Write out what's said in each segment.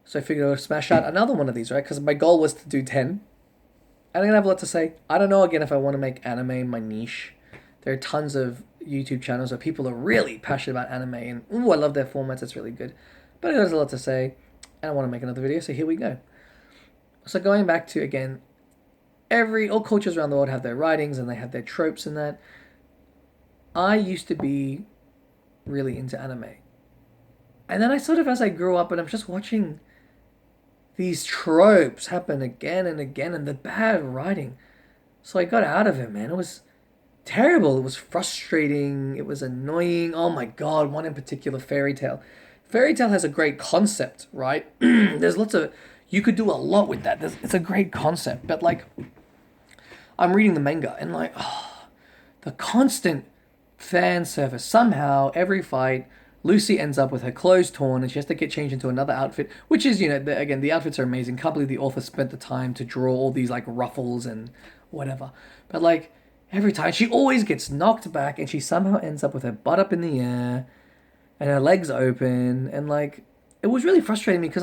So I figured I would smash out another one of these, right? Because my goal was to do 10. And I'm going to have a lot to say. I don't know, again, if I want to make anime my niche. There are tons of YouTube channels where people are really passionate about anime. And, ooh, I love their formats. It's really good. But there's a lot to say. And I want to make another video, so here we go. So going back to, again, all cultures around the world have their writings and they have their tropes and that. I used to be really into anime. And then I sort of, as I grew up and I'm just watching these tropes happen again and again and the bad writing. So I got out of it, man. It was terrible. It was frustrating. It was annoying. Oh my god, one in particular, Fairy Tail. Fairy Tail has a great concept, right? There's lots of, you could do a lot with that. It's a great concept, but like, I'm reading the manga and like, oh, the constant fan service. Somehow, every fight, Lucy ends up with her clothes torn and she has to get changed into another outfit, which is, again, the outfits are amazing. Can't believe the author spent the time to draw all these like ruffles and whatever. But like, every time she always gets knocked back and she somehow ends up with her butt up in the air and her legs open. And like, it was really frustrating me because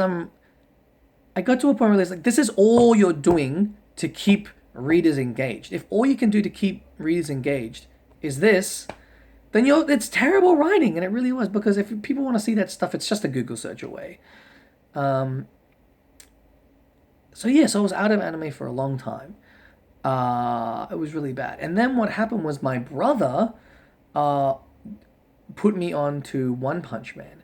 I got to a point where it's like, this is all you're doing to keep readers engaged. If all you can do to keep readers engaged is this, then it's terrible writing, and it really was, because if people want to see that stuff, it's just a Google search away. So yeah, so I was out of anime for a long time. It was really bad. And then what happened was my brother put me on to One Punch Man.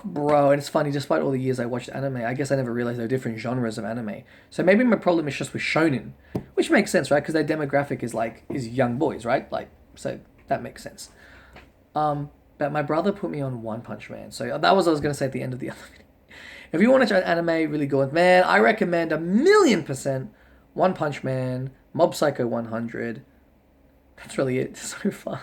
Bro, and it's funny, despite all the years I watched anime, I guess I never realized there were different genres of anime. So maybe my problem is just with Shonen, which makes sense, right? Because their demographic is young boys, right? Like, so that makes sense. But my brother put me on One Punch Man. So that was what I was going to say at the end of the other video. If you want to try anime, really good, man, I recommend 1,000,000% One Punch Man, Mob Psycho 100. That's really it so far.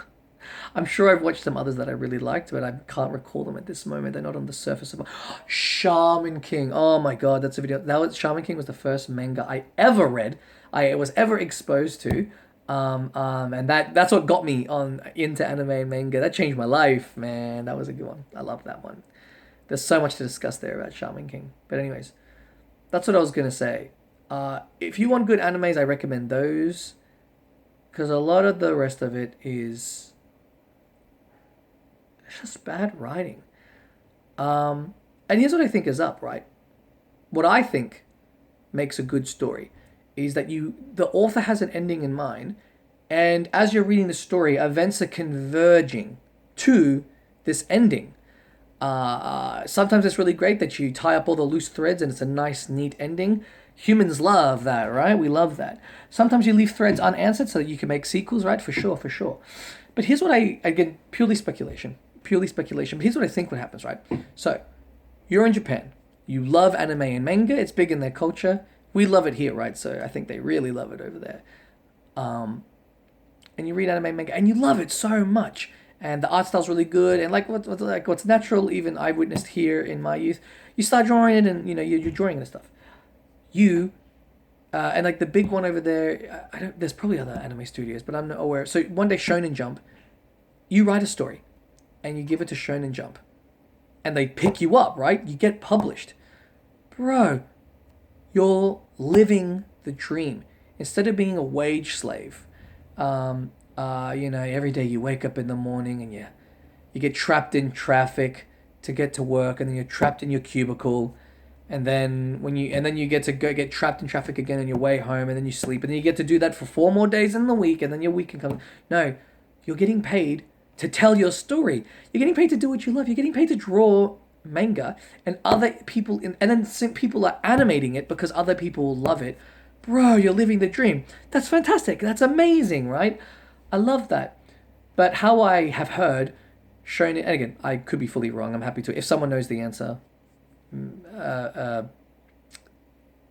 I'm sure I've watched some others that I really liked, but I can't recall them at this moment. They're not on the surface of my... Shaman King. Oh my god, that's a video. Shaman King was the first manga I ever read. I was ever exposed to. And that's what got me into anime and manga. That changed my life, man. That was a good one. I love that one. There's so much to discuss there about Shaman King. But anyways, that's what I was gonna say. If you want good animes, I recommend those, because a lot of the rest of it is just bad writing. And here's what I think is up, right? What I think makes a good story is that the author has an ending in mind, and as you're reading the story, events are converging to this ending. Sometimes it's really great that you tie up all the loose threads and it's a nice, neat ending. Humans love that, right? We love that. Sometimes you leave threads unanswered so that you can make sequels, right? For sure, for sure. But here's what again, purely speculation. But here's what I think what happens, right? So, you're in Japan. You love anime and manga. It's big in their culture. We love it here, right? So I think they really love it over there. And you read anime and manga, and you love it so much. And the art style's really good. And like what's natural, even I witnessed here in my youth, you start drawing it, and you're drawing and stuff. And like the big one over there, there's probably other anime studios, but I'm not aware. So one day, Shonen Jump, you write a story, and you give it to Shonen Jump, and they pick you up, right? You get published, bro. You're living the dream instead of being a wage slave. Every day you wake up in the morning and you get trapped in traffic to get to work, and then you're trapped in your cubicle, and then you get to get trapped in traffic again on your way home, and then you sleep, and then you get to do that for 4 more days in the week, and then your weekend comes. No, you're getting paid to tell your story. You're getting paid to do what you love. You're getting paid to draw manga, and other people and then some people are animating it because other people love it. Bro, you're living the dream. That's fantastic. That's amazing, right? I love that. But how I have heard Shonen, and again, I could be fully wrong. I'm happy to, if someone knows the answer,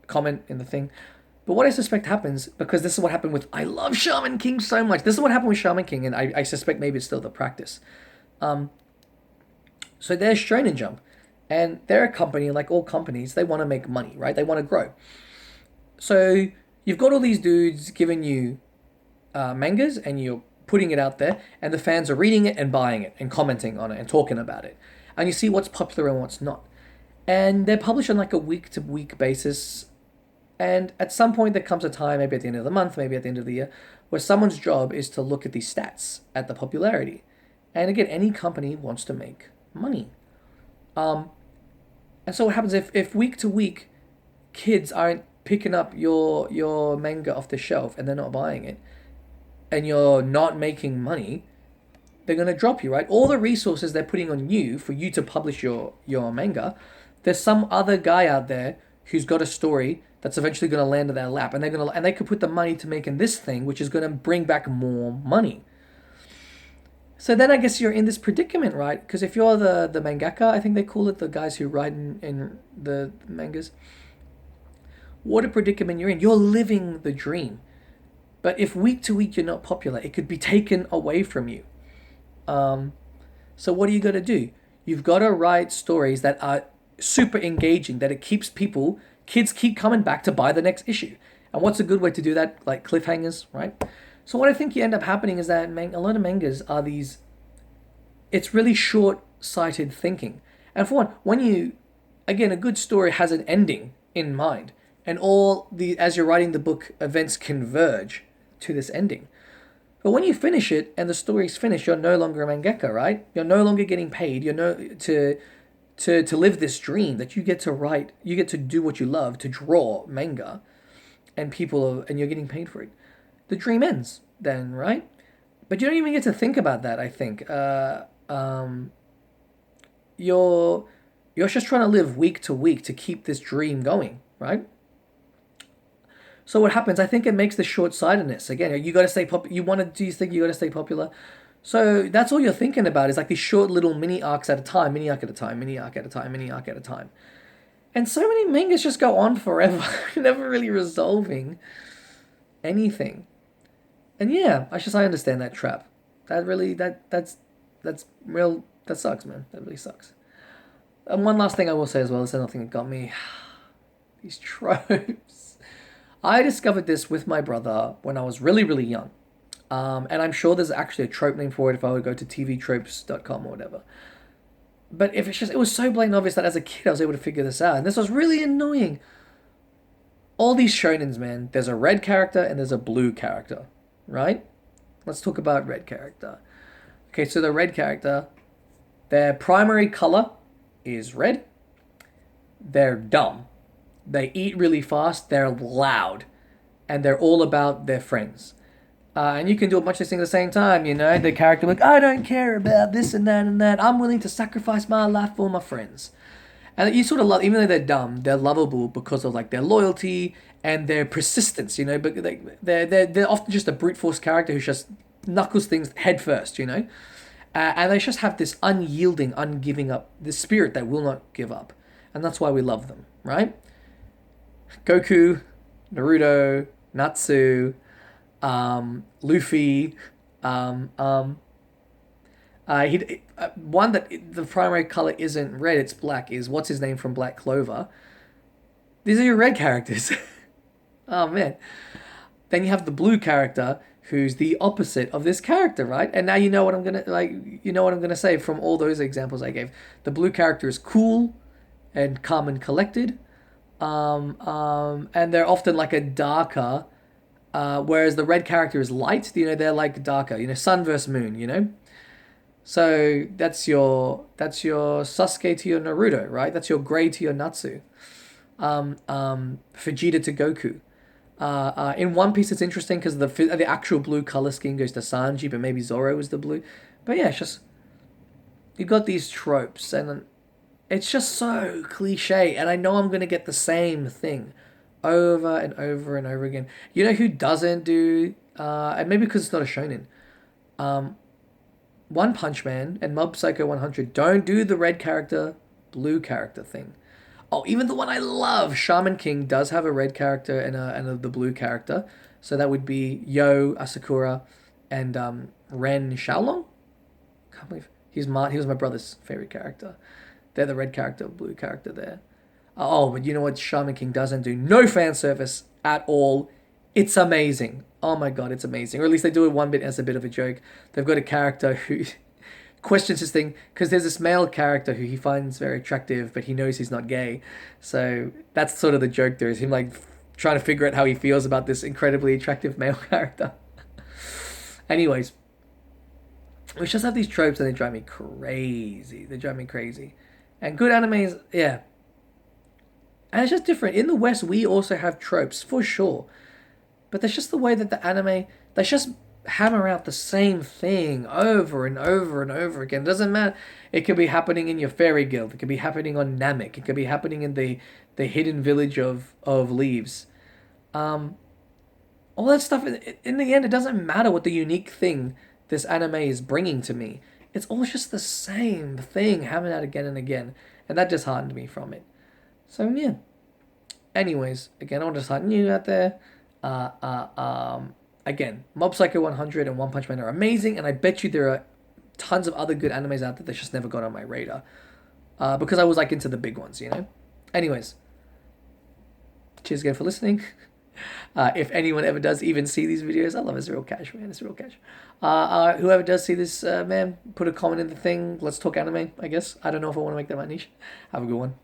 comment in the thing. But what I suspect happens, because this is what happened with, I love Shaman King so much. This is what happened with Shaman King, and I suspect maybe it's still the practice. So there's Shonen Jump, and they're a company, like all companies, they want to make money, right? They want to grow. So you've got all these dudes giving you mangas, and you're putting it out there, and the fans are reading it and buying it and commenting on it and talking about it. And you see what's popular and what's not. and they're published on like a week to week basis. And at some point, there comes a time, maybe at the end of the month, maybe at the end of the year, where someone's job is to look at these stats, at the popularity. And again, any company wants to make money. Um, and so what happens if week to week, kids aren't picking up your manga off the shelf and they're not buying it, and you're not making money, they're gonna drop you, right? All the resources they're putting on you for you to publish your manga, there's some other guy out there who's got a story that's eventually gonna land in their lap, and they could put the money to making this thing, which is gonna bring back more money. So then I guess you're in this predicament, right? Because if you're the mangaka, I think they call it, the guys who write in the mangas, what a predicament you're in. You're living the dream. But if week to week you're not popular, it could be taken away from you. So what do you got to do? You've got to write stories that are super engaging, that it keeps kids keep coming back to buy the next issue. And what's a good way to do that? Like cliffhangers, right? So what I think you end up happening is that a lot of mangas are these, it's really short-sighted thinking. And for one, again, a good story has an ending in mind. And as you're writing the book, events converge to this ending. But when you finish it and the story's finished, you're no longer a mangaka, right? You're no longer getting paid. To live this dream that you get to write, you get to do what you love, to draw manga, and you're getting paid for it. The dream ends then, right? But you don't even get to think about that, I think. You're just trying to live week to week to keep this dream going, right? So what happens? I think it makes the short-sightedness. Again, you got to stay popular. You think you got to stay popular? So that's all you're thinking about is like these short little mini arcs at a time, mini arc at a time, mini arc at a time, mini arc at a time. And so many mangas just go on forever, never really resolving anything. And yeah, I understand that trap. That's real. That sucks, man. That really sucks. And one last thing I will say as well, this is another thing that got me. These tropes. I discovered this with my brother when I was really, really young. And I'm sure there's actually a trope name for it if I would go to tvtropes.com or whatever. But it was so blatant obvious that as a kid I was able to figure this out. And this was really annoying. All these shonens, man, there's a red character and there's a blue character, right? Let's talk about red character. Okay, so the red character, their primary color is red. They're dumb. They eat really fast. They're loud. And they're all about their friends. And you can do a bunch of things at the same time, you know. The character like, I don't care about this and that and that. I'm willing to sacrifice my life for my friends. And you sort of love, even though they're dumb, they're lovable because of like their loyalty and their persistence, you know. But they're often just a brute force character who just knuckles things head first, you know. And they just have this unyielding, ungiving up, this spirit that will not give up. And that's why we love them, right? Goku, Naruto, Natsu, Luffy, one that the primary color isn't red, it's black, is what's his name from Black Clover. These are your red characters. Oh man. Then you have the blue character who's the opposite of this character, right? And now you know what I'm gonna say from all those examples I gave. The blue character is cool and calm and collected. And they're often like a darker, whereas the red character is light. You know, they're like darker. You know, sun versus moon. You know, so that's your Sasuke to your Naruto, right? That's your Gray to your Natsu. Vegeta to Goku. In One Piece, it's interesting because the actual blue color scheme goes to Sanji, but maybe Zoro is the blue. But yeah, it's just you got these tropes and. It's just so cliche, and I know I'm going to get the same thing over and over and over again. You know who doesn't do, and maybe because it's not a shonen, One Punch Man and Mob Psycho 100 don't do the red character, blue character thing. Oh, even the one I love, Shaman King, does have a red character and the blue character. So that would be Yo Asakura and Ren Xiaolong. Can't believe he was my brother's favorite character. They're the red character, blue character there. Oh, but you know what Shaman King doesn't do? No fan service at all. It's amazing. Oh my god, it's amazing. Or at least they do it one bit as a bit of a joke. They've got a character who questions his thing because there's this male character who he finds very attractive, but he knows he's not gay. So that's sort of the joke there, is him like trying to figure out how he feels about this incredibly attractive male character. Anyways, we just have these tropes and they drive me crazy. They drive me crazy. And good animes, yeah. And it's just different. In the West, we also have tropes, for sure. But that's just the way that the anime, they just hammer out the same thing over and over and over again. It doesn't matter. It could be happening in your fairy guild. It could be happening on Namek. It could be happening in the hidden village of leaves. All that stuff, in the end, it doesn't matter what the unique thing this anime is bringing to me. It's all just the same thing hammered out again and again. And that disheartened me from it. So, yeah. Anyways, again, I want to dishearten you out there. Again, Mob Psycho 100 and One Punch Man are amazing, and I bet you there are tons of other good animes out there that just never got on my radar. Because I was like into the big ones, you know? Anyways, cheers again for listening. If anyone ever does even see these videos, I love it. It's real cash, man. It's real cash. Whoever does see this, man, put a comment in the thing. Let's talk anime, I guess. I don't know if I want to make that my niche. Have a good one.